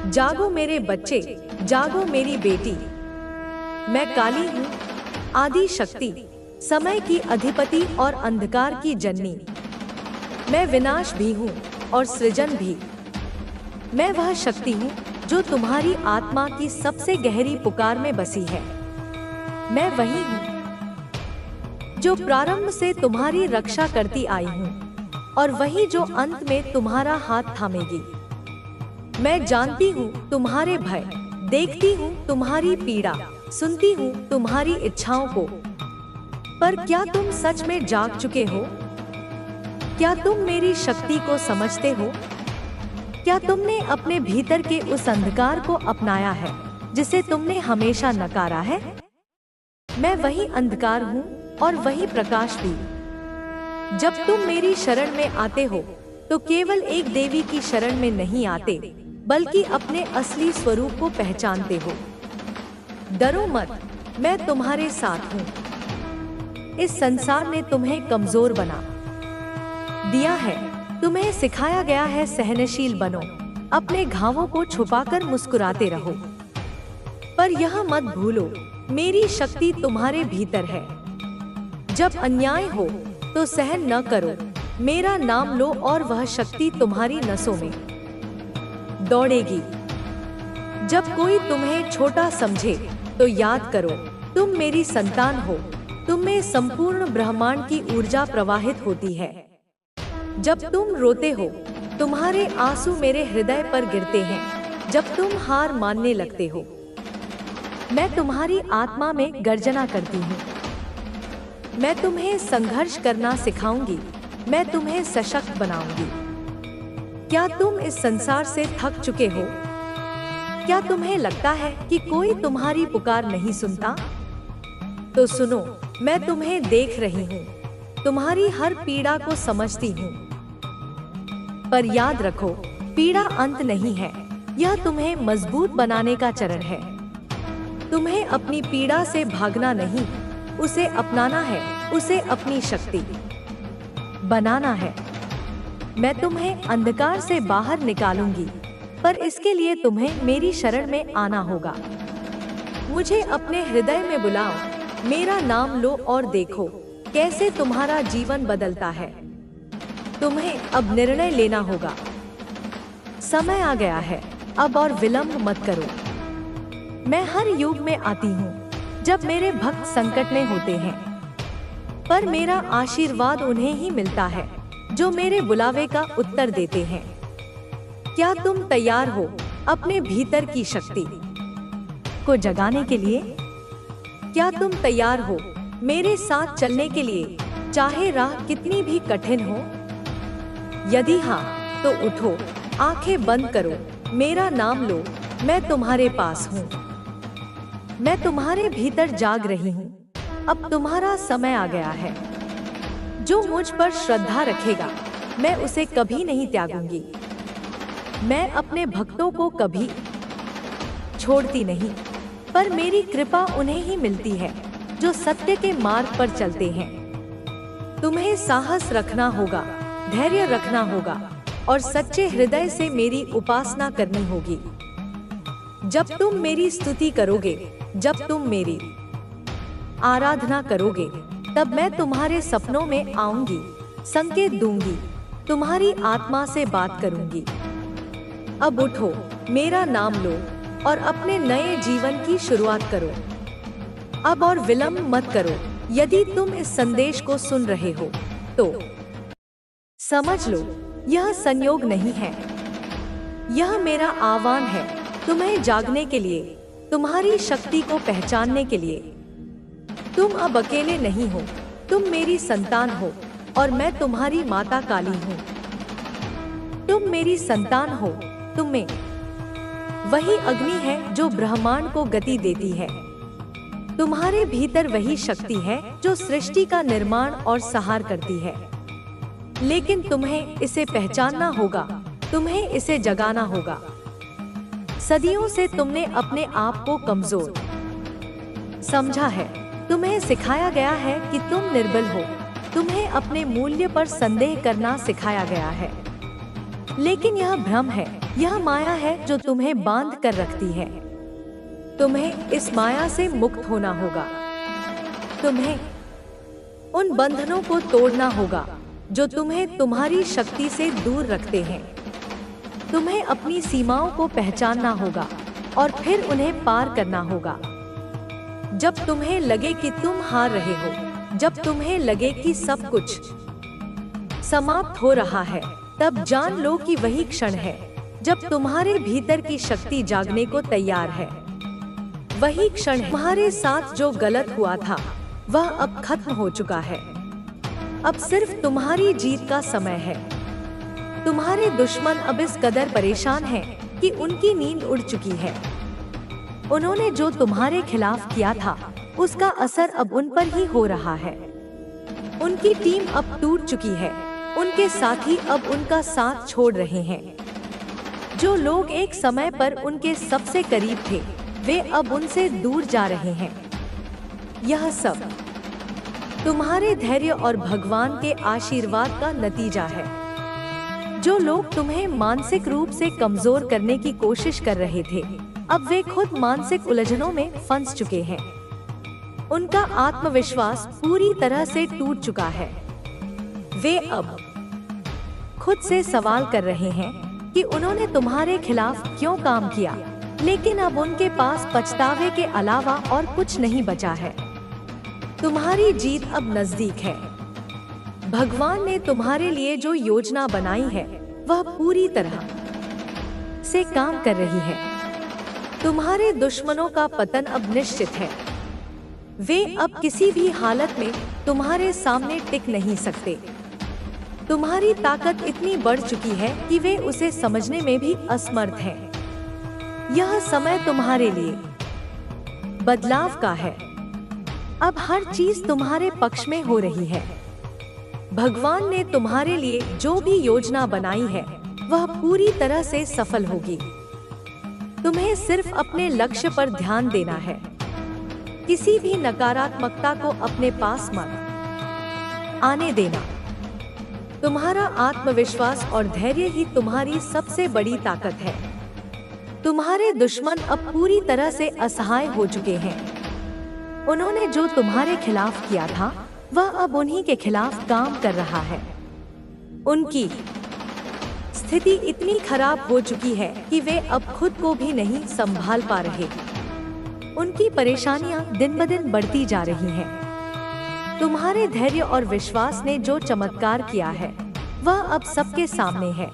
जागो मेरे बच्चे, जागो मेरी बेटी। मैं काली हूँ, आदि शक्ति, समय की अधिपति और अंधकार की जननी। मैं विनाश भी हूँ और सृजन भी। मैं वह शक्ति हूँ जो तुम्हारी आत्मा की सबसे गहरी पुकार में बसी है। मैं वही हूँ जो प्रारंभ से तुम्हारी रक्षा करती आई हूँ और वही जो अंत में तुम्हारा हाथ थामेगी। मैं जानती हूँ तुम्हारे भय, देखती हूँ तुम्हारी पीड़ा, सुनती हूँ तुम्हारी इच्छाओं को। पर क्या तुम सच में जाग चुके हो? क्या तुम मेरी शक्ति को समझते हो? क्या तुमने अपने भीतर के उस अंधकार को अपनाया है जिसे तुमने हमेशा नकारा है? मैं वही अंधकार हूँ और वही प्रकाश भी। जब तुम मेरी शरण में आते हो तो केवल एक देवी की शरण में नहीं आते, बल्कि अपने असली स्वरूप को पहचानते हो। डरो मत, मैं तुम्हारे साथ हूँ। इस संसार ने तुम्हें कमजोर बना दिया है, तुम्हें सिखाया गया है सहनशील बनो, अपने घावों को छुपाकर मुस्कुराते रहो। पर यह मत भूलो, मेरी शक्ति तुम्हारे भीतर है। जब अन्याय हो तो सहन न करो, मेरा नाम लो और वह शक्ति तुम्हारी नसों में दौड़ेगी। जब कोई तुम्हें छोटा समझे तो याद करो, तुम मेरी संतान हो, तुम में संपूर्ण ब्रह्मांड की ऊर्जा प्रवाहित होती है। जब तुम रोते हो, तुम्हारे आंसू मेरे हृदय पर गिरते हैं। जब तुम हार मानने लगते हो, मैं तुम्हारी आत्मा में गर्जना करती हूँ। मैं तुम्हें संघर्ष करना सिखाऊंगी, मैं तुम्हें सशक्त बनाऊंगी। क्या तुम इस संसार से थक चुके हो? क्या तुम्हें लगता है कि कोई तुम्हारी पुकार नहीं सुनता? तो सुनो, मैं तुम्हें देख रही हूँ, तुम्हारी हर पीड़ा को समझती हूँ। पर याद रखो, पीड़ा अंत नहीं है, यह तुम्हें मजबूत बनाने का चरण है। तुम्हें अपनी पीड़ा से भागना नहीं, उसे अपनाना है, उसे अपनी शक्ति बनाना है। मैं तुम्हें अंधकार से बाहर निकालूंगी, पर इसके लिए तुम्हें मेरी शरण में आना होगा। मुझे अपने हृदय में बुलाओ, मेरा नाम लो और देखो कैसे तुम्हारा जीवन बदलता है। तुम्हें अब निर्णय लेना होगा। समय आ गया है, अब और विलंब मत करो। मैं हर युग में आती हूँ जब मेरे भक्त संकट में होते हैं, पर मेरा आशीर्वाद उन्हें ही मिलता है जो मेरे बुलावे का उत्तर देते हैं। क्या तुम तैयार हो अपने भीतर की शक्ति को जगाने के लिए? क्या तुम तैयार हो मेरे साथ चलने के लिए, चाहे राह कितनी भी कठिन हो? यदि हाँ, तो उठो, आंखें बंद करो, मेरा नाम लो, मैं तुम्हारे पास हूँ। मैं तुम्हारे भीतर जाग रही हूँ। अब तुम्हारा समय आ गया है। जो मुझ पर श्रद्धा रखेगा, मैं उसे कभी नहीं त्यागूंगी। मैं अपने भक्तों को कभी छोड़ती नहीं, पर मेरी कृपा उन्हें ही मिलती है जो सत्य के मार्ग पर चलते हैं। तुम्हें साहस रखना होगा, धैर्य रखना होगा और सच्चे हृदय से मेरी उपासना करनी होगी। जब तुम मेरी स्तुति करोगे, जब तुम मेरी आराधना करोगे, तब मैं तुम्हारे सपनों में आऊंगी, संकेत दूंगी, तुम्हारी आत्मा से बात करूंगी। अब उठो, मेरा नाम लो और अपने नए जीवन की शुरुआत करो। अब और विलंब मत करो। यदि तुम इस संदेश को सुन रहे हो तो समझ लो, यह संयोग नहीं है, यह मेरा आह्वान है तुम्हें जागने के लिए, तुम्हारी शक्ति को पहचानने के लिए। तुम अब अकेले नहीं हो, तुम मेरी संतान हो और मैं तुम्हारी माता काली हूँ। तुम मेरी संतान हो, तुम में वही अग्नि है जो ब्रह्मांड को गति देती है। तुम्हारे भीतर वही शक्ति है जो सृष्टि का निर्माण और संहार करती है। लेकिन तुम्हें इसे पहचानना होगा, तुम्हें इसे जगाना होगा। सदियों से तुमने अपने आप को कमजोर समझा है। तुम्हें सिखाया गया है कि तुम निर्बल हो, तुम्हें अपने मूल्य पर संदेह करना सिखाया गया है। लेकिन यह भ्रम है, यह माया है जो तुम्हें बांध कर रखती है। तुम्हें इस माया से मुक्त होना होगा। तुम्हें उन बंधनों को तोड़ना होगा जो तुम्हें तुम्हारी शक्ति से दूर रखते हैं। तुम्हें अपनी सीमाओं को पहचानना होगा और फिर उन्हें पार करना होगा। जब तुम्हें लगे कि तुम हार रहे हो, जब तुम्हें लगे कि सब कुछ समाप्त हो रहा है, तब जान लो कि वही क्षण है जब तुम्हारे भीतर की शक्ति जागने को तैयार है। वही क्षण तुम्हारे साथ जो गलत हुआ था वह अब खत्म हो चुका है। अब सिर्फ तुम्हारी जीत का समय है। तुम्हारे दुश्मन अब इस कदर परेशान हैं कि उनकी नींद उड़ चुकी है। उन्होंने जो तुम्हारे खिलाफ किया था उसका असर अब उन पर ही हो रहा है। उनकी टीम अब टूट चुकी है। उनके साथी अब उनका साथ छोड़ रहे हैं। जो लोग एक समय पर उनके सबसे करीब थे, वे अब उनसे दूर जा रहे हैं। यह सब तुम्हारे धैर्य और भगवान के आशीर्वाद का नतीजा है। जो लोग तुम्हें मानसिक रूप से कमजोर करने की कोशिश कर रहे थे, अब वे खुद मानसिक उलझनों में फंस चुके हैं। उनका आत्मविश्वास पूरी तरह से टूट चुका है। वे अब खुद से सवाल कर रहे हैं कि उन्होंने तुम्हारे खिलाफ क्यों काम किया, लेकिन अब उनके पास पछतावे के अलावा और कुछ नहीं बचा है। तुम्हारी जीत अब नजदीक है। भगवान ने तुम्हारे लिए जो योजना बनाई है वह पूरी तरह से काम कर रही है। तुम्हारे दुश्मनों का पतन अब निश्चित है। वे अब किसी भी हालत में तुम्हारे सामने टिक नहीं सकते। तुम्हारी ताकत इतनी बढ़ चुकी है कि वे उसे समझने में भी असमर्थ हैं। यह समय तुम्हारे लिए बदलाव का है। अब हर चीज तुम्हारे पक्ष में हो रही है। भगवान ने तुम्हारे लिए जो भी योजना बनाई है वह पूरी तरह से सफल होगी। तुम्हें सिर्फ अपने लक्ष्य पर ध्यान देना है। किसी भी नकारात्मकता को अपने पास मत आने देना। तुम्हारा आत्मविश्वास और धैर्य ही तुम्हारी सबसे बड़ी ताकत है। तुम्हारे दुश्मन अब पूरी तरह से असहाय हो चुके हैं। उन्होंने जो तुम्हारे खिलाफ किया था वह अब उन्हीं के खिलाफ काम कर रहा है। उनकी स्थिति इतनी खराब हो चुकी है कि वे अब खुद को भी नहीं संभाल पा रहे। उनकी परेशानियां दिन ब दिन बढ़ती जा रही हैं। तुम्हारे धैर्य और विश्वास ने जो चमत्कार किया है वह अब सबके सामने है।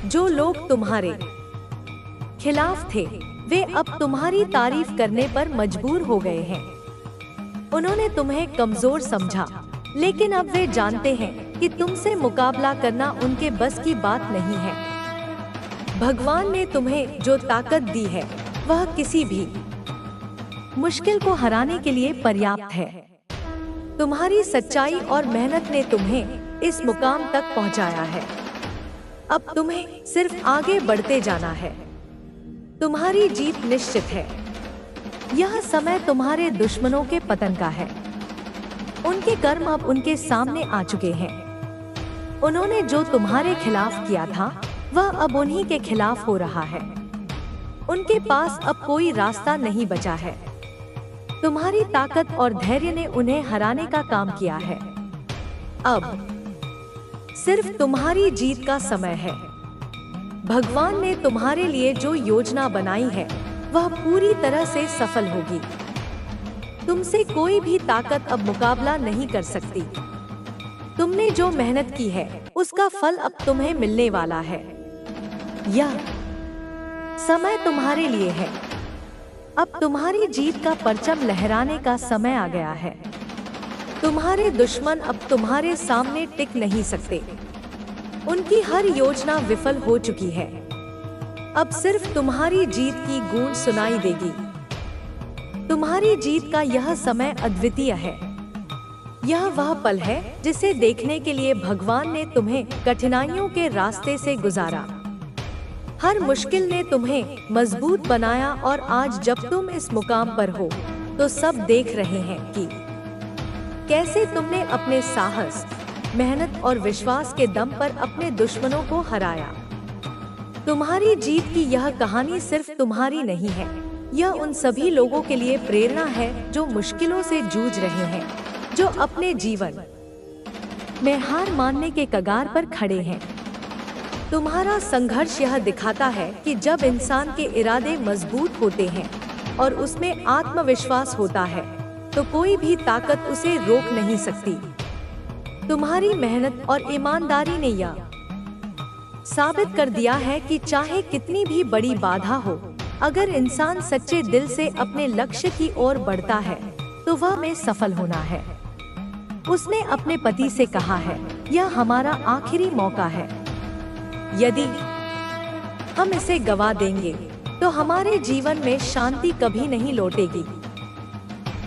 जो लोग तुम्हारे खिलाफ थे वे अब तुम्हारी तारीफ करने पर मजबूर हो गए हैं। उन्होंने तुम्हें कमजोर समझा, लेकिन अब वे जानते हैं कि तुमसे मुकाबला करना उनके बस की बात नहीं है। भगवान ने तुम्हें जो ताकत दी है वह किसी भी मुश्किल को हराने के लिए पर्याप्त है। तुम्हारी सच्चाई और मेहनत ने तुम्हें इस मुकाम तक पहुंचाया है। अब तुम्हें सिर्फ आगे बढ़ते जाना है। तुम्हारी जीत निश्चित है। यह समय तुम्हारे दुश्मनों के पतन का है। उनके कर्म अब उनके सामने आ चुके हैं। उन्होंने जो तुम्हारे खिलाफ किया था वह अब उन्हीं के खिलाफ हो रहा है। उनके पास अब कोई रास्ता नहीं बचा है। तुम्हारी ताकत और धैर्य ने उन्हें हराने का काम किया है। अब सिर्फ तुम्हारी जीत का समय है। भगवान ने तुम्हारे लिए जो योजना बनाई है वह पूरी तरह से सफल होगी। तुमसे कोई भी ताकत अब मुकाबला नहीं कर सकती। तुमने जो मेहनत की है उसका फल अब तुम्हें मिलने वाला है। यह समय तुम्हारे लिए है। अब तुम्हारी जीत का परचम लहराने का समय आ गया है। तुम्हारे दुश्मन अब तुम्हारे सामने टिक नहीं सकते। उनकी हर योजना विफल हो चुकी है। अब सिर्फ तुम्हारी जीत की गूंज सुनाई देगी। तुम्हारी जीत का यह समय अद्वितीय है। यह वह पल है जिसे देखने के लिए भगवान ने तुम्हें कठिनाइयों के रास्ते से गुजारा। हर मुश्किल ने तुम्हें मजबूत बनाया और आज जब तुम इस मुकाम पर हो तो सब देख रहे हैं कि कैसे तुमने अपने साहस, मेहनत और विश्वास के दम पर अपने दुश्मनों को हराया। तुम्हारी जीत की यह कहानी सिर्फ तुम्हारी नहीं है, यह उन सभी लोगों के लिए प्रेरणा है जो मुश्किलों से जूझ रहे हैं, जो अपने जीवन में हार मानने के कगार पर खड़े हैं। तुम्हारा संघर्ष यह दिखाता है कि जब इंसान के इरादे मजबूत होते हैं और उसमें आत्मविश्वास होता है, तो कोई भी ताकत उसे रोक नहीं सकती। तुम्हारी मेहनत और ईमानदारी ने यह साबित कर दिया है कि चाहे कितनी भी बड़ी बाधा हो, अगर इंसान सच्चे दिल से अपने लक्ष्य की ओर बढ़ता है, तो वह में सफल होना है। उसने अपने पति से कहा है, यह हमारा आखिरी मौका है। यदि हम इसे गवा देंगे, तो हमारे जीवन में शांति कभी नहीं लौटेगी।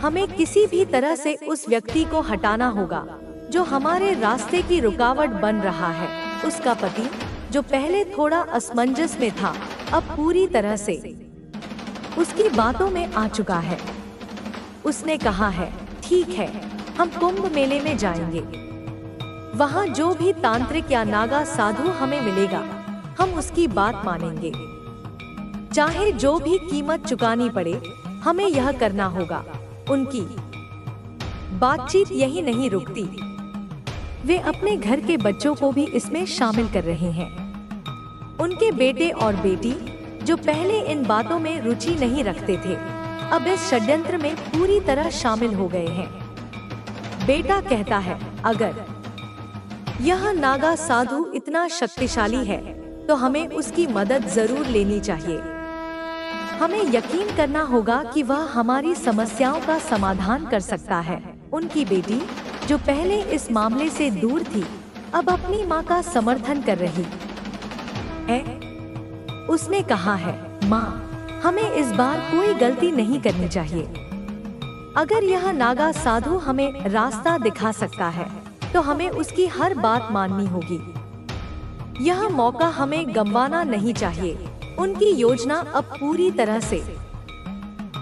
हमें किसी भी तरह से उस व्यक्ति को हटाना होगा जो हमारे रास्ते की रुकावट बन रहा है। उसका पति, जो पहले थोड़ा असमंजस में था, अब पूरी तरह से उसकी बातों में आ चुका है। उसने कहा है, ठीक है, हम कुंभ मेले में जाएंगे। वहाँ जो भी तांत्रिक या नागा साधु हमें मिलेगा, हम उसकी बात मानेंगे। चाहे जो भी कीमत चुकानी पड़े, हमें यह करना होगा। उनकी बातचीत यही नहीं रुकती, वे अपने घर के बच्चों को भी इसमें शामिल कर रहे हैं। उनके बेटे और बेटी, जो पहले इन बातों में रुचि नहीं रखते थे, अब इस षड्यंत्र में पूरी तरह शामिल हो गए हैं। बेटा कहता है, अगर यह नागा साधु इतना शक्तिशाली है, तो हमें उसकी मदद जरूर लेनी चाहिए। हमें यकीन करना होगा कि वह हमारी समस्याओं का समाधान कर सकता है। उनकी बेटी, जो पहले इस मामले से दूर थी, अब अपनी माँ का समर्थन कर रही है। उसने कहा है, माँ, हमें इस बार कोई गलती नहीं करनी चाहिए। अगर यह नागा साधु हमें रास्ता दिखा सकता है, तो हमें उसकी हर बात माननी होगी। यह मौका हमें गंवाना नहीं चाहिए। उनकी योजना अब पूरी तरह से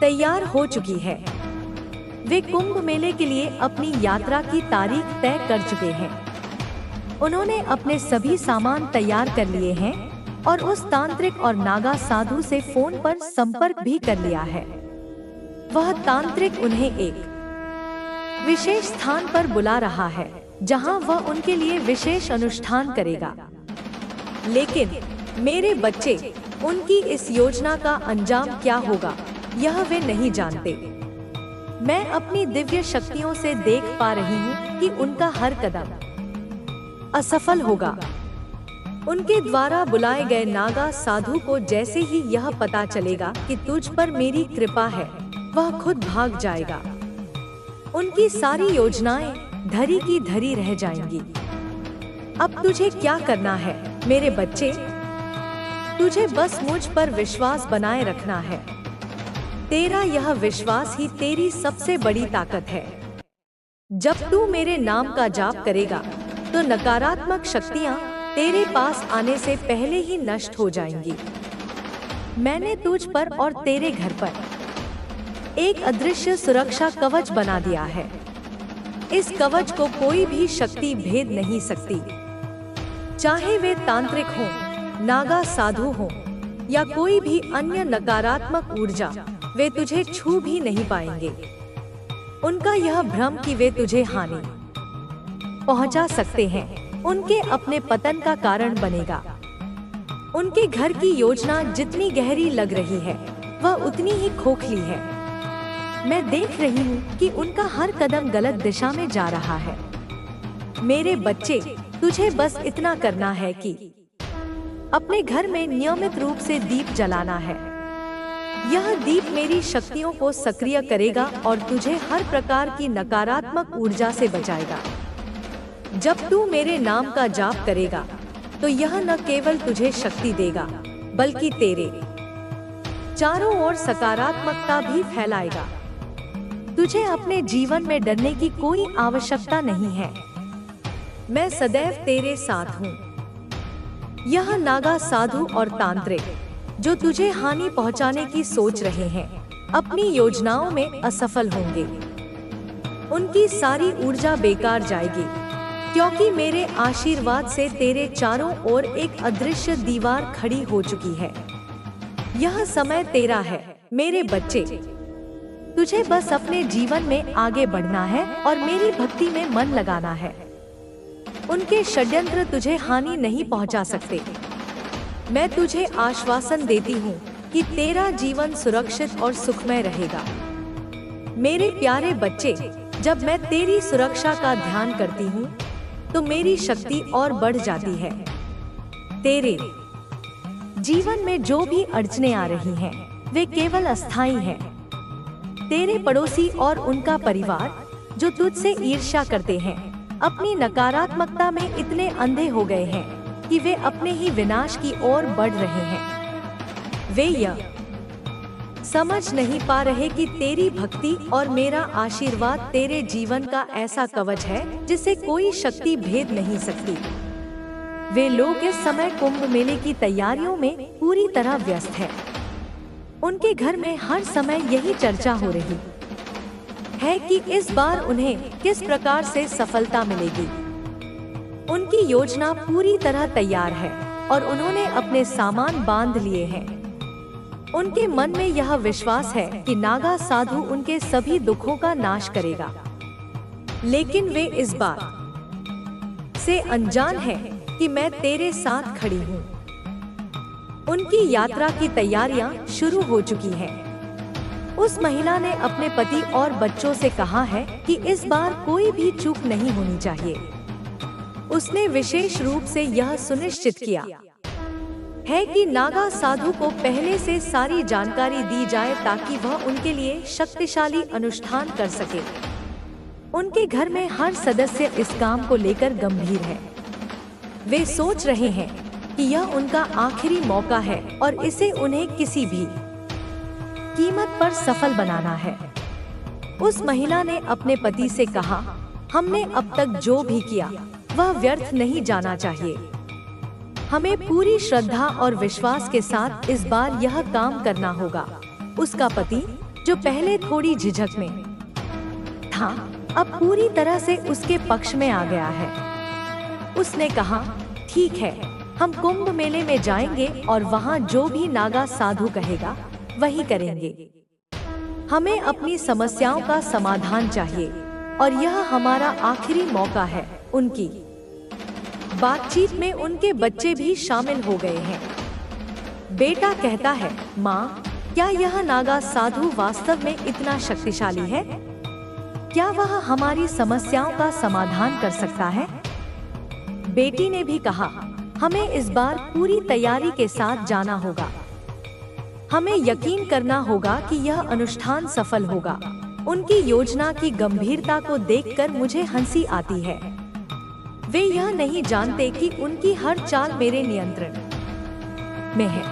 तैयार हो चुकी है। वे कुंभ मेले के लिए अपनी यात्रा की तारीख तय कर चुके हैं। उन्होंने अपने सभी सामान तैयार कर लिए हैं और उस तांत्रिक और नागा साधु से फोन पर संपर्क भी कर लिया है। वह तांत्रिक उन्हें एक विशेष स्थान पर बुला रहा है, जहां वह उनके लिए विशेष अनुष्ठान करेगा। लेकिन मेरे बच्चे, उनकी इस योजना का अंजाम क्या होगा, यह वे नहीं जानते। मैं अपनी दिव्य शक्तियों से देख पा रही हूँ कि उनका हर कदम असफल होगा। उनके द्वारा बुलाए गए नागा साधु को जैसे ही यह पता चलेगा कि तुझ पर मेरी कृपा है, वह खुद भाग जाएगा। उनकी सारी योजनाएं धरी की धरी रह जाएंगी। अब तुझे क्या करना है मेरे बच्चे? तुझे बस मुझ पर विश्वास बनाए रखना है। तेरा यह विश्वास ही तेरी सबसे बड़ी ताकत है। जब तू मेरे नाम का जाप करेगा, तो नकारात्मक शक्तियां तेरे पास आने से पहले ही नष्ट हो जाएंगी। मैंने तुझ पर और तेरे घर पर एक अदृश्य सुरक्षा कवच बना दिया है। इस कवच को कोई भी शक्ति भेद नहीं सकती। चाहे वे तांत्रिक हों, नागा साधु हों या कोई भी अन्य नकारात्मक ऊर्जा, वे तुझे छू भी नहीं पाएंगे। उनका यह भ्रम कि वे तुझे हानि पहुंचा सकते हैं, उनके अपने पतन का कारण बनेगा। उनके घर की योजना जितनी गहरी लग रही है, वह उतनी ही खोखली है। मैं देख रही हूँ कि उनका हर कदम गलत दिशा में जा रहा है। मेरे बच्चे, तुझे बस इतना करना है कि अपने घर में नियमित रूप से दीप जलाना है। यह दीप मेरी शक्तियों को सक्रिय करेगा और तुझे हर प्रकार की नकारात्मक ऊर्जा से बचाएगा। जब तू मेरे नाम का जाप करेगा, तो यह न केवल तुझे शक्ति देगा, बल्कि तेरे चारों ओर सकारात्मकता भी फैलाएगा। तुझे अपने जीवन में डरने की कोई आवश्यकता नहीं है। मैं सदैव तेरे साथ हूँ। यह नागा साधु और तांत्रिक, जो तुझे हानि पहुंचाने की सोच रहे हैं, अपनी योजनाओं में असफल होंगे। उनकी सारी ऊर्जा बेकार जाएगी, क्योंकि मेरे आशीर्वाद से तेरे चारों ओर एक अदृश्य दीवार खड़ी हो चुकी है। यह समय तेरा है मेरे बच्चे। तुझे बस अपने जीवन में आगे बढ़ना है और मेरी भक्ति में मन लगाना है। उनके षड्यंत्र तुझे हानि नहीं पहुंचा सकते। मैं तुझे आश्वासन देती हूँ कि तेरा जीवन सुरक्षित और सुखमय रहेगा। मेरे प्यारे बच्चे, जब मैं तेरी सुरक्षा का ध्यान करती हूँ तो मेरी शक्ति और बढ़ जाती है। तेरे जीवन में जो भी अड़चनें आ रही हैं, वे केवल अस्थायी हैं। तेरे पड़ोसी और उनका परिवार जो तुझसे ईर्ष्या करते हैं, अपनी नकारात्मकता में इतने अंधे हो गए हैं कि वे अपने ही विनाश की ओर बढ़ रहे हैं। वे यह समझ नहीं पा रहे कि तेरी भक्ति और मेरा आशीर्वाद तेरे जीवन का ऐसा कवच है जिसे कोई शक्ति भेद नहीं सकती। वे लोग इस समय कुंभ मेले की तैयारियों में पूरी तरह व्यस्त हैं। उनके घर में हर समय यही चर्चा हो रही है कि इस बार उन्हें किस प्रकार से सफलता मिलेगी। उनकी योजना पूरी तरह तैयार है और उन्होंने अपने सामान बांध लिए हैं। उनके मन में यह विश्वास है कि नागा साधु उनके सभी दुखों का नाश करेगा, लेकिन वे इस बात से अनजान हैं कि मैं तेरे साथ खड़ी हूँ। उनकी यात्रा की तैयारियां शुरू हो चुकी हैं। उस महिला ने अपने पति और बच्चों से कहा है कि इस बार कोई भी चूक नहीं होनी चाहिए। उसने विशेष रूप से यह सुनिश्चित किया है कि नागा साधु को पहले से सारी जानकारी दी जाए ताकि वह उनके लिए शक्तिशाली अनुष्ठान कर सके। उनके घर में हर सदस्य इस काम को लेकर गंभीर है। वे सोच रहे हैं कि यह उनका आखिरी मौका है और इसे उन्हें किसी भी कीमत पर सफल बनाना है। उस महिला ने अपने पति से कहा, हमने अब तक जो भी किया वह व्यर्थ नहीं जाना चाहिए। हमें पूरी श्रद्धा और विश्वास के साथ इस बार यह काम करना होगा। उसका पति, जो पहले थोड़ी झिझक में था, अब पूरी तरह से उसके पक्ष में आ गया है। उसने कहा, ठीक है, हम कुंभ मेले में जाएंगे और वहाँ जो भी नागा साधु कहेगा वही करेंगे। हमें अपनी समस्याओं का समाधान चाहिए और यह हमारा आखिरी मौका है। उनकी बातचीत में उनके बच्चे भी शामिल हो गए हैं। बेटा कहता है, माँ, क्या यह नागा साधु वास्तव में इतना शक्तिशाली है? क्या वह हमारी समस्याओं का समाधान कर सकता है? बेटी ने भी कहा, हमें इस बार पूरी तैयारी के साथ जाना होगा। हमें यकीन करना होगा कि यह अनुष्ठान सफल होगा। उनकी योजना की गंभीरता को देखकर मुझे हंसी आती है। वे यह नहीं जानते कि उनकी हर चाल मेरे नियंत्रण में है।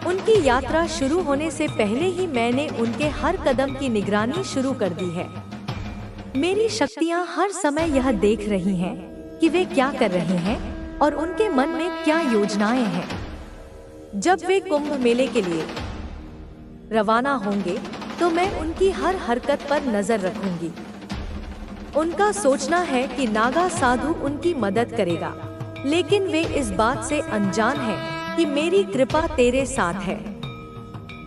उनकी यात्रा शुरू होने से पहले ही मैंने उनके हर कदम की निगरानी शुरू कर दी है। मेरी शक्तियां हर समय यह देख रही हैं कि वे क्या कर रहे हैं और उनके मन में क्या योजनाएं हैं। जब वे कुंभ मेले के लिए रवाना होंगे तो मैं उनकी हर हरकत पर नजर रखूंगी। उनका सोचना है कि नागा साधु उनकी मदद करेगा, लेकिन वे इस बात से अनजान हैं कि मेरी कृपा तेरे साथ है।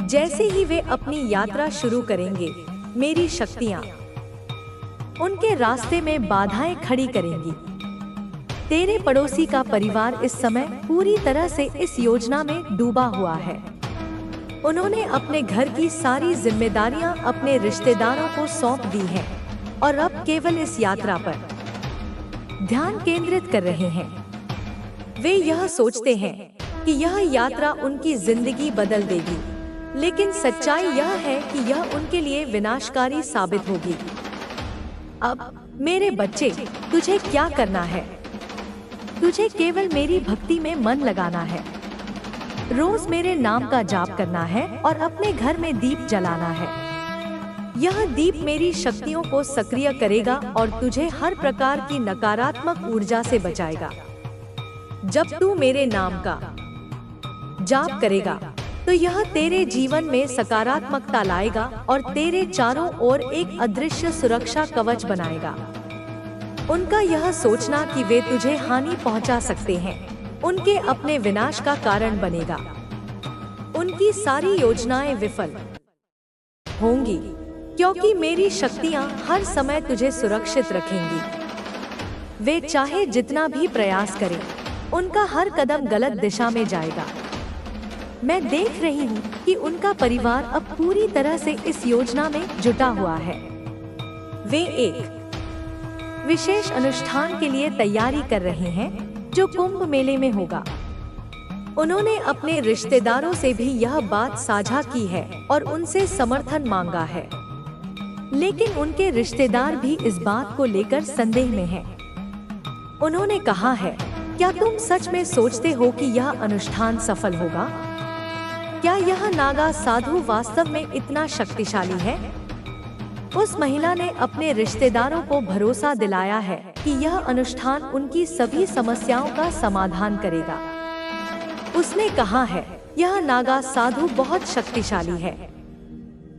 जैसे ही वे अपनी यात्रा शुरू करेंगे, मेरी शक्तियाँ उनके रास्ते में बाधाएं खड़ी करेंगी। तेरे पड़ोसी का परिवार इस समय पूरी तरह से इस योजना में डूबा हुआ है। उन्होंने अपने घर की सारी जिम्मेदारियां अपने रिश्तेदारों को सौंप दी हैं और अब केवल इस यात्रा पर ध्यान केंद्रित कर रहे हैं। वे यह सोचते हैं कि यह यात्रा उनकी जिंदगी बदल देगी, लेकिन सच्चाई यह है कि यह उनके लिए विनाशकारी साबित होगी। अब मेरे बच्चे, तुझे क्या करना है? तुझे केवल मेरी भक्ति में मन लगाना है। रोज मेरे नाम का जाप करना है और अपने घर में दीप जलाना है। यह दीप मेरी शक्तियों को सक्रिय करेगा और तुझे हर प्रकार की नकारात्मक ऊर्जा से बचाएगा। जब तू मेरे नाम का जाप करेगा तो यह तेरे जीवन में सकारात्मकता लाएगा और तेरे चारों ओर एक अदृश्य सुरक्षा कवच बनाएगा। उनका यह सोचना कि वे तुझे हानि पहुंचा सकते हैं, उनके अपने विनाश का कारण बनेगा। उनकी सारी योजनाएं विफल होंगी, क्योंकि मेरी शक्तियां हर समय तुझे सुरक्षित रखेंगी। वे चाहे जितना भी प्रयास करें, उनका हर कदम गलत दिशा में जाएगा। मैं देख रही हूँ कि उनका परिवार अब पूरी तरह से इस योजना में जुटा हुआ है। वे एक विशेष अनुष्ठान के लिए तैयारी कर रहे हैं जो कुंभ मेले में होगा। उन्होंने अपने रिश्तेदारों से भी यह बात साझा की है और उनसे समर्थन मांगा है, लेकिन उनके रिश्तेदार भी इस बात को लेकर संदेह में हैं। उन्होंने कहा है, क्या तुम सच में सोचते हो कि यह अनुष्ठान सफल होगा? क्या यह नागा साधु वास्तव में इतना शक्तिशाली है? उस महिला ने अपने रिश्तेदारों को भरोसा दिलाया है कि यह अनुष्ठान उनकी सभी समस्याओं का समाधान करेगा। उसने कहा है, यह नागा साधु बहुत शक्तिशाली है।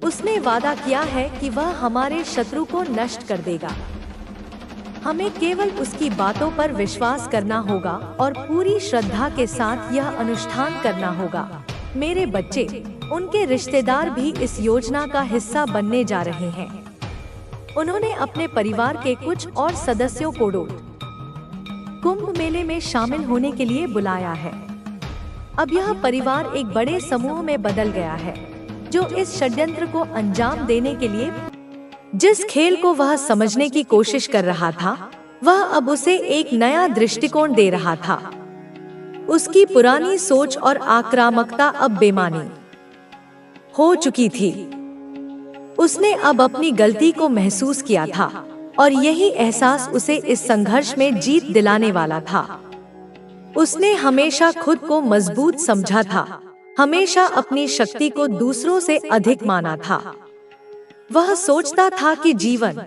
उसने वादा किया है कि वह हमारे शत्रु को नष्ट कर देगा। हमें केवल उसकी बातों पर विश्वास करना होगा और पूरी श्रद्धा के साथ यह अनुष्ठान करना होगा। मेरे बच्चे, उनके रिश्तेदार भी इस योजना का हिस्सा बनने जा रहे हैं। उन्होंने अपने परिवार के कुछ और सदस्यों को कुंभ मेले में शामिल होने के लिए बुलाया है। अब यह परिवार एक बड़े समूह में बदल गया है, जो इस षड्यंत्र को अंजाम देने के लिए जिस खेल को वह समझने की कोशिश कर रहा था, वह अब उसे एक नया दृष्टिकोण दे रहा था। उसकी पुरानी सोच और आक्रामकता अब बेमानी हो चुकी थी। उसने अब अपनी गलती को महसूस किया था और यही एहसास उसे इस संघर्ष में जीत दिलाने वाला था। उसने हमेशा खुद को मजबूत समझा था, हमेशा अपनी शक्ति को दूसरों से अधिक माना था। वह सोचता था कि जीवन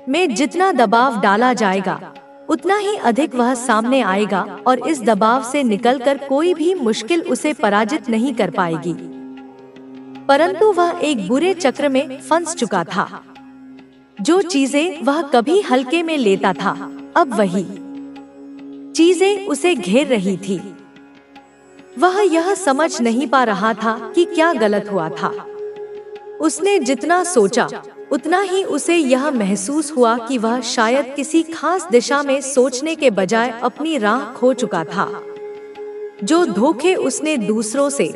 में जितना दबाव डाला जाएगा, उतना ही अधिक वह सामने आएगा और इस दबाव से निकलकर कोई भी मुश्किल उसे पराजित नहीं कर पाएगी। परंतु वह एक बुरे चक्र में फंस चुका था। जो चीजें वह कभी हल्के में लेता था, अब वही चीजें उसे घेर रही थी। वह यह समझ नहीं पा रहा था कि क्या गलत हुआ था। उसने जितना सोचा, उतना ही उसे यह महसूस हुआ कि वह शायद किसी खास दिशा में सोचने के बजाय अपनी राह खो चुका था। जो धोखे उसने दूसरों से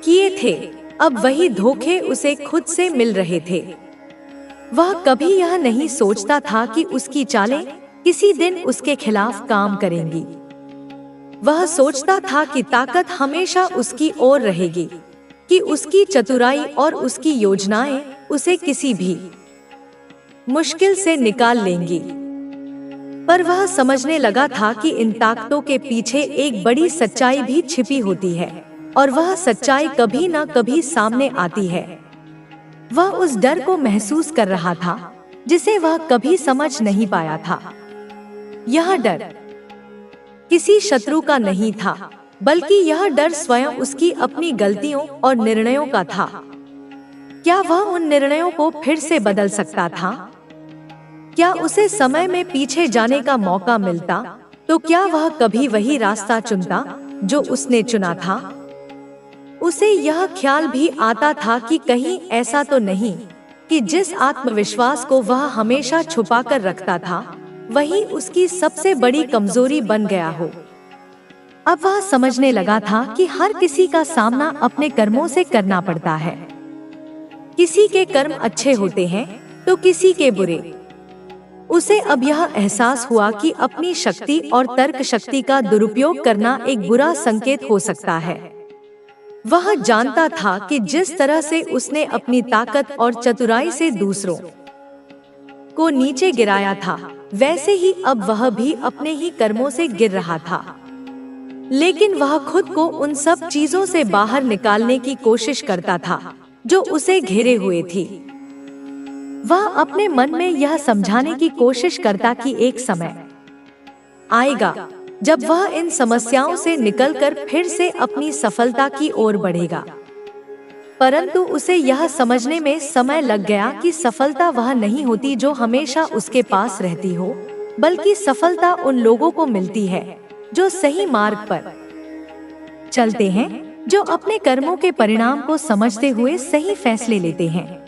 किए थे, अब वही धोखे उसे खुद से मिल रहे थे। वह कभी यह नहीं सोचता था कि उसकी चालें किसी दिन उसके खिलाफ काम करेंगी। वह सोचता था कि ताकत हमेशा उसकी ओर रहेगी, कि उसकी चतुराई और उसकी योजनाएं उसे किसी भी मुश्किल से निकाल लेंगी। पर वह समझने लगा था कि इन ताकतों के पीछे एक बड़ी सच्चाई भी छिपी होती है और वह सच्चाई कभी न कभी सामने आती है। वह उस डर को महसूस कर रहा था जिसे वह कभी समझ नहीं पाया था। यह डर किसी शत्रु का नहीं था, बल्कि यह डर स्वयं उसकी अपनी गलतियों और निर्णयों का था। क्या वह उन निर्णयों को फिर से बदल सकता था? क्या उसे समय में पीछे जाने का मौका मिलता, तो क्या वह कभी वही रास्ता चुनता जो उसने चुना था? उसे यह ख्याल भी आता था कि कहीं ऐसा तो नहीं कि जिस आत्मविश्वास को वह हमेशा छुपाकर रखता था, वही उसकी सबसे बड़ी कमजोरी बन गया हो। अब वह समझने लगा था कि हर किसी का सामना अपने कर्मों से करना पड़ता है। किसी के कर्म अच्छे होते हैं तो किसी के बुरे। उसे अब यह एहसास हुआ कि अपनी शक्ति और तर्क शक्ति का दुरुपयोग करना एक बुरा संकेत हो सकता है। वह जानता था कि जिस तरह से उसने अपनी ताकत और चतुराई से दूसरों को नीचे गिराया था, वैसे ही अब वह भी अपने ही कर्मों से गिर रहा था। लेकिन वह खुद को उन सब चीजों से बाहर निकालने की कोशिश करता था जो उसे घेरे हुए थी। वह अपने मन में यह समझाने की कोशिश करता कि एक समय आएगा जब वह इन समस्याओं से निकलकर फिर से अपनी सफलता की ओर बढ़ेगा। परंतु उसे यह समझने में समय लग गया कि सफलता वह नहीं होती जो हमेशा उसके पास रहती हो, बल्कि सफलता उन लोगों को मिलती है जो सही मार्ग पर चलते हैं, जो अपने कर्मों के परिणाम को समझते हुए सही फैसले लेते हैं।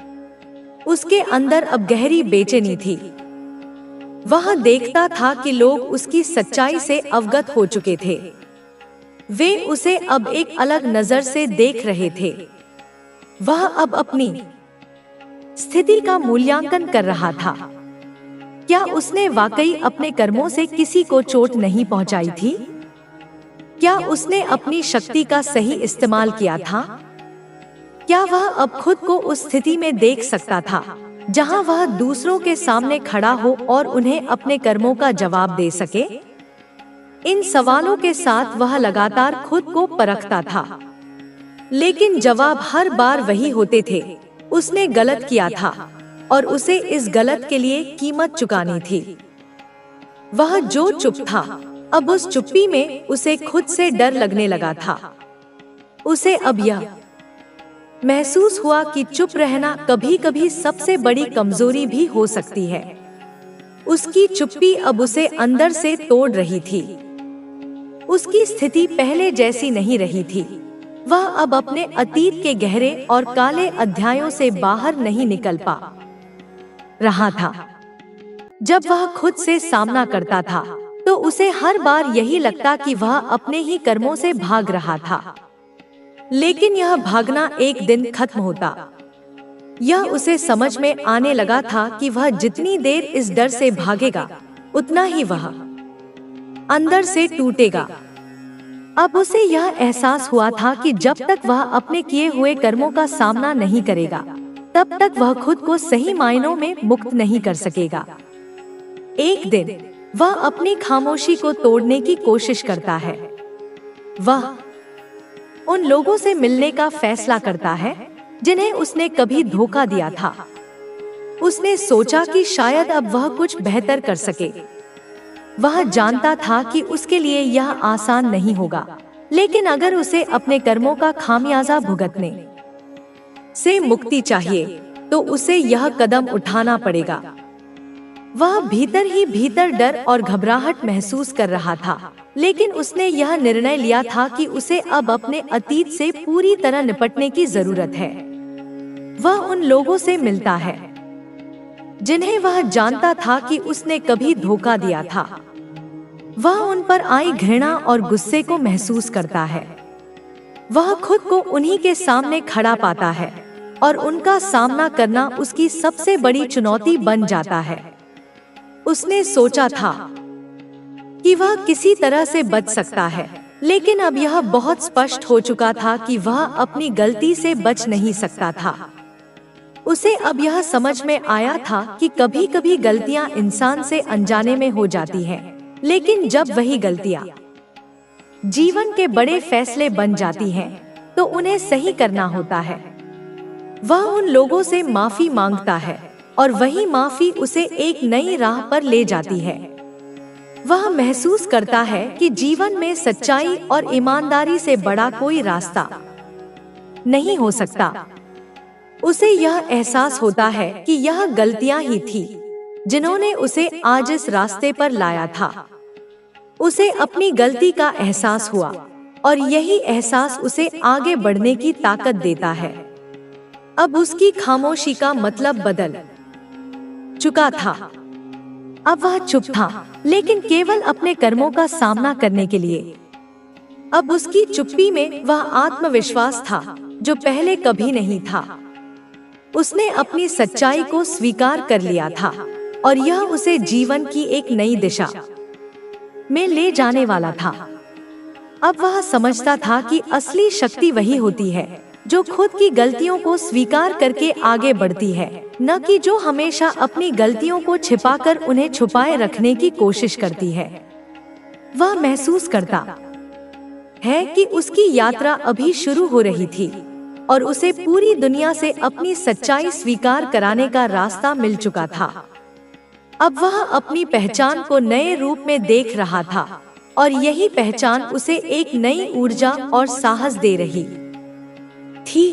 उसके अंदर अब गहरी बेचैनी थी। वह देखता था कि लोग उसकी सच्चाई से अवगत हो चुके थे। वे उसे अब एक अलग नजर से देख रहे थे। वह अब अपनी स्थिति का मूल्यांकन कर रहा था। क्या उसने वाकई अपने कर्मों से किसी को चोट नहीं पहुंचाई थी? क्या उसने अपनी शक्ति का सही इस्तेमाल किया था? क्या वह अब खुद को उस स्थिति में देख सकता था जहां वह दूसरों के सामने खड़ा हो और उन्हें अपने कर्मों का जवाब दे सके? इन सवालों के साथ वह लगातार खुद को परखता था, लेकिन जवाब हर बार वही होते थे। उसने गलत किया था और उसे इस गलत के लिए कीमत चुकानी थी। वह जो चुप था, अब उस चुप्पी में उसे खुद से डर लगने लगा था। उसे अब यह महसूस हुआ कि चुप रहना कभी-कभी सबसे बड़ी कमजोरी भी हो सकती है। उसकी चुप्पी अब उसे अंदर से तोड़ रही थी। उसकी स्थिति पहले जैसी नहीं रही थी। वह अब अपने अतीत के गहरे और काले अध्यायों से बाहर नहीं निकल पा रहा था। जब वह खुद से सामना करता था, तो उसे हर बार यही लगता कि वह अपने ही कर्मों से भाग रहा था। लेकिन यह भागना एक दिन खत्म होता। यह उसे समझ में आने लगा था कि वह जितनी देर इस डर से भागेगा, उतना ही वह अंदर से टूटेगा। अब उसे यह एहसास हुआ था कि जब तक वह अपने किए हुए कर्मों का सामना नहीं करेगा, तब तक वह खुद को सही मायनों में मुक्त नहीं कर सकेगा। एक दिन वह अपनी खामोशी को तोड़ने की कोशिश करता है। वह उन लोगों से मिलने का फैसला करता है जिन्हें उसने कभी धोखा दिया था। उसने सोचा कि शायद अब वह कुछ बेहतर कर सके। वह जानता था कि उसके लिए यह आसान नहीं होगा, लेकिन अगर उसे अपने कर्मों का खामियाजा भुगतने से मुक्ति चाहिए, तो उसे यह कदम उठाना पड़ेगा। वह भीतर ही भीतर डर और घबराहट महसूस कर रहा था, लेकिन उसने यह निर्णय लिया था कि उसे अब अपने अतीत से पूरी तरह निपटने की जरूरत है। वह उन लोगों से मिलता है जिन्हें वह जानता था कि उसने कभी धोखा दिया था। वह उन पर आई घृणा और गुस्से को महसूस करता है। वह खुद को उन्हीं के सामने खड़ा पाता है और उनका सामना करना उसकी सबसे बड़ी चुनौती बन जाता है। उसने सोचा था कि वह किसी तरह से बच सकता है, लेकिन अब यह बहुत स्पष्ट हो चुका था कि वह अपनी गलती से बच नहीं सकता था। उसे अब यह समझ में आया था कि कभी-कभी गलतियां इंसान से अनजाने में हो जाती हैं, लेकिन जब वही गलतियां जीवन के बड़े फैसले बन जाती हैं, तो उन्हें सही करना होता है। वह उन लोगों से माफी मांगता है और वही माफी उसे एक नई राह पर ले जाती है। वह महसूस करता है कि जीवन में सच्चाई और ईमानदारी से बड़ा कोई रास्ता नहीं हो सकता। उसे यह एहसास होता है कि यह गलतियां ही थी जिन्होंने उसे आज इस रास्ते पर लाया था। उसे अपनी गलती का एहसास हुआ और यही एहसास उसे आगे बढ़ने की ताकत देता है। अब उसकी खामोशी का मतलब बदल चुका था। अब वह चुप था, लेकिन केवल अपने कर्मों का सामना करने के लिए। अब उसकी चुप्पी में वह आत्मविश्वास था जो पहले कभी नहीं था। उसने अपनी सच्चाई को स्वीकार कर लिया था और यह उसे जीवन की एक नई दिशा में ले जाने वाला था। अब वह समझता था कि असली शक्ति वही होती है जो खुद की गलतियों को स्वीकार करके आगे बढ़ती है, न कि जो हमेशा अपनी गलतियों को छिपाकर उन्हें छुपाए रखने की कोशिश करती है। वह महसूस करता है कि उसकी यात्रा अभी शुरू हो रही थी और उसे पूरी दुनिया से अपनी सच्चाई स्वीकार कराने का रास्ता मिल चुका था। अब वह अपनी पहचान को नए रूप में देख रहा था और यही पहचान उसे एक नई ऊर्जा और साहस दे रही थी।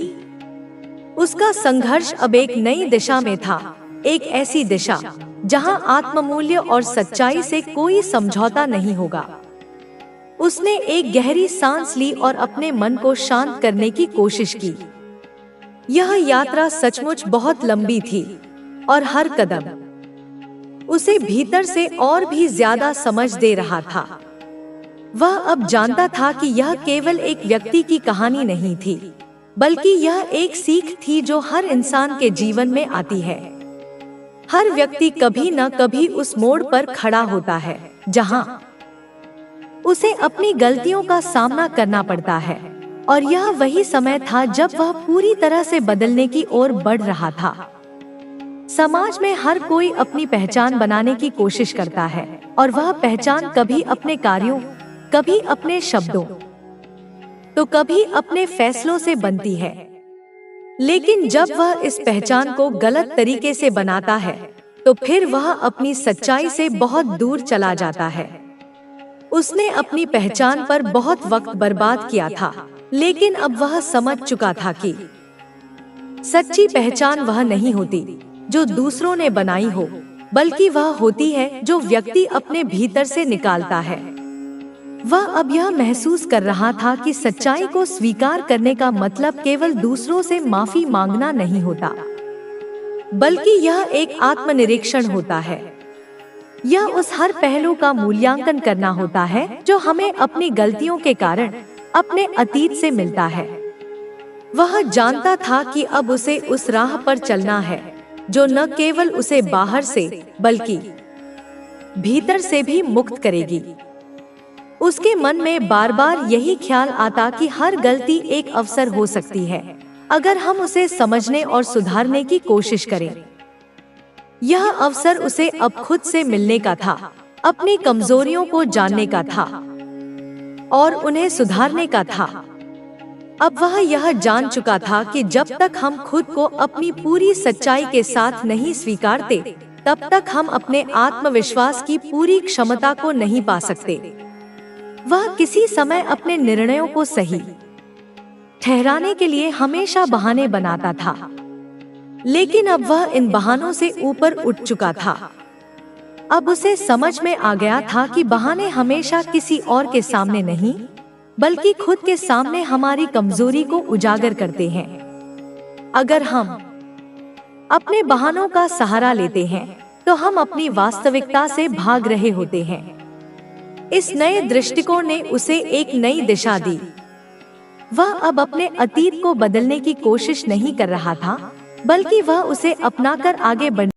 उसका संघर्ष अब एक नई दिशा में था, एक ऐसी दिशा जहां आत्ममूल्य और सच्चाई से कोई समझौता नहीं होगा। उसने एक गहरी सांस ली और अपने मन को शांत करने की कोशिश की। यह यात्रा सचमुच बहुत लंबी थी और हर कदम उसे भीतर से और भी ज्यादा समझ दे रहा था। वह अब जानता था कि यह केवल एक व्यक्ति की कहानी नहीं थी, बल्कि यह एक सीख थी जो हर इंसान के जीवन में आती है। हर व्यक्ति कभी न कभी उस मोड़ पर खड़ा होता है जहां उसे अपनी गलतियों का सामना करना पड़ता है, और यह वही समय था जब वह पूरी तरह से बदलने की ओर बढ़ रहा था। समाज में हर कोई अपनी पहचान बनाने की कोशिश करता है, और वह पहचान कभी अपने कार्यों, कभी अपने शब्दों, तो कभी अपने फैसलों से बनती है। लेकिन जब वह इस पहचान को गलत तरीके से बनाता है, तो फिर वह अपनी सच्चाई से बहुत दूर चला जाता है। उसने अपनी पहचान पर बहुत वक्त बर्बाद किया था, लेकिन अब वह समझ चुका था कि सच्ची पहचान वह नहीं होती जो दूसरों ने बनाई हो, बल्कि वह होती है जो व्यक्ति अपने भीतर से निकालता है। वह अब यह महसूस कर रहा था कि सच्चाई को स्वीकार करने का मतलब केवल दूसरों से माफी मांगना नहीं होता, बल्कि यह एक आत्मनिरीक्षण होता है। यह उस हर पहलू का मूल्यांकन करना होता है जो हमें अपनी गलतियों के कारण अपने अतीत से मिलता है। वह जानता था कि अब उसे उस राह पर चलना है जो न केवल उसे बाहर से बल्कि भीतर से भी मुक्त करेगी। उसके मन में बार बार यही ख्याल आता कि हर गलती एक अवसर हो सकती है, अगर हम उसे समझने और सुधारने की कोशिश करें। यह अवसर उसे अब खुद से मिलने का था, अपनी कमजोरियों को जानने का था और उन्हें सुधारने का था। अब वह यह जान चुका था कि जब तक हम खुद को अपनी पूरी सच्चाई के साथ नहीं स्वीकारते, तब तक हम अपने आत्मविश्वास की पूरी क्षमता को नहीं पा सकते। वह किसी समय अपने निर्णयों को सही ठहराने के लिए हमेशा बहाने बनाता था, लेकिन अब वह इन बहानों से ऊपर उठ चुका था। अब उसे समझ में आ गया था कि बहाने हमेशा किसी और के सामने नहीं, बल्कि खुद के सामने हमारी कमजोरी को उजागर करते हैं। अगर हम अपने बहानों का सहारा लेते हैं, तो हम अपनी वास्तविकता से भाग रहे होते हैं। इस नए दृष्टिकोण ने उसे एक नई दिशा दी। वह अब अपने अतीत को बदलने की कोशिश नहीं कर रहा था, बल्कि वह उसे अपनाकर आगे बढ़